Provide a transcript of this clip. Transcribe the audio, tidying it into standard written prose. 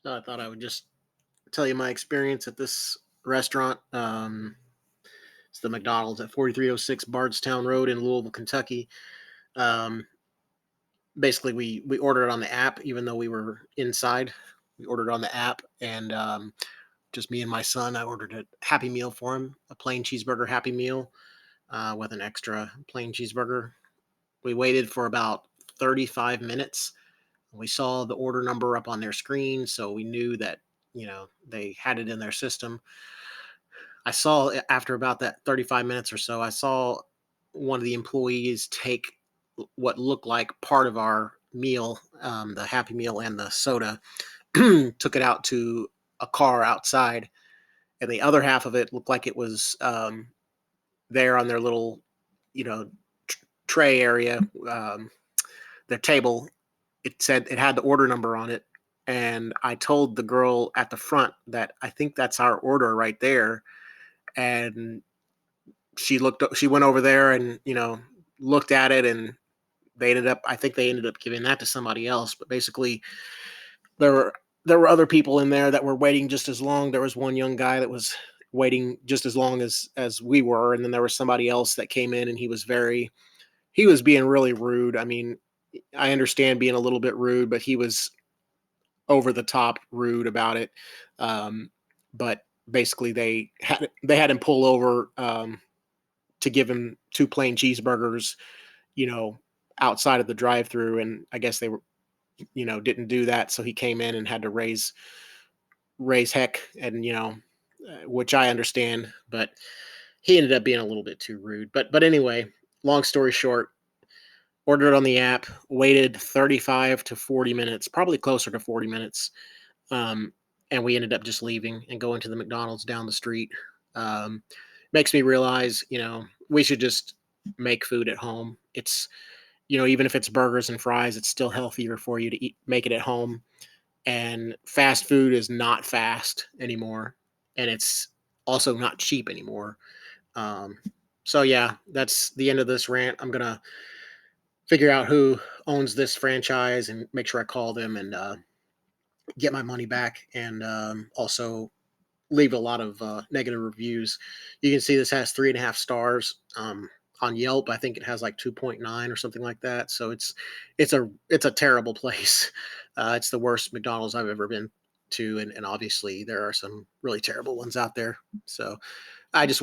So I thought I would just tell you my experience at this restaurant. It's the McDonald's at 4306 Bardstown Road in Louisville, Kentucky. Um, Basically, we ordered it on the app, even though we were inside. We ordered on the app, and just me and my son. I ordered a Happy Meal for him, a plain cheeseburger Happy Meal with an extra plain cheeseburger. We waited for about 35 minutes. We saw the order number up on their screen, so we knew that they had it in their system. I saw after about that 35 minutes or so, I saw one of the employees take what looked like part of our meal, the Happy Meal and the soda, took it out to a car outside, and the other half of it looked like it was there on their little, you know, tray area, their table. It said it had the order number on it, and I told the girl at the front that I think that's our order right there, and she went over there and looked at it, and I think they ended up giving that to somebody else. But basically, there were there were other people in there that were waiting just as long. There was one young guy that was waiting just as long as we were, and then there was somebody else that came in, and he was being really rude. I mean, I understand being a little bit rude, but he was over the top rude about it. Um, but basically they had him pull over, to give him two plain cheeseburgers, you know, outside of the drive-through, and I guess they were, didn't do that, so he came in and had to raise heck, and which I understand, but he ended up being a little bit too rude. But anyway, long story short, ordered on the app, waited 35 to 40 minutes, probably closer to 40 minutes, um, and we ended up just leaving and going to the McDonald's down the street. Um, Makes me realize, we should just make food at home. It's even if it's burgers and fries, it's still healthier for you to make it at home. And fast food is not fast anymore, and it's also not cheap anymore. Um, so yeah, that's the end of this rant. I'm gonna figure out who owns this franchise and make sure I call them and get my money back, and also leave a lot of negative reviews. You can see this has 3.5 stars. On Yelp, I think it has like 2.9 or something like that. So it's a terrible place. It's the worst McDonald's I've ever been to, and obviously there are some really terrible ones out there. So I just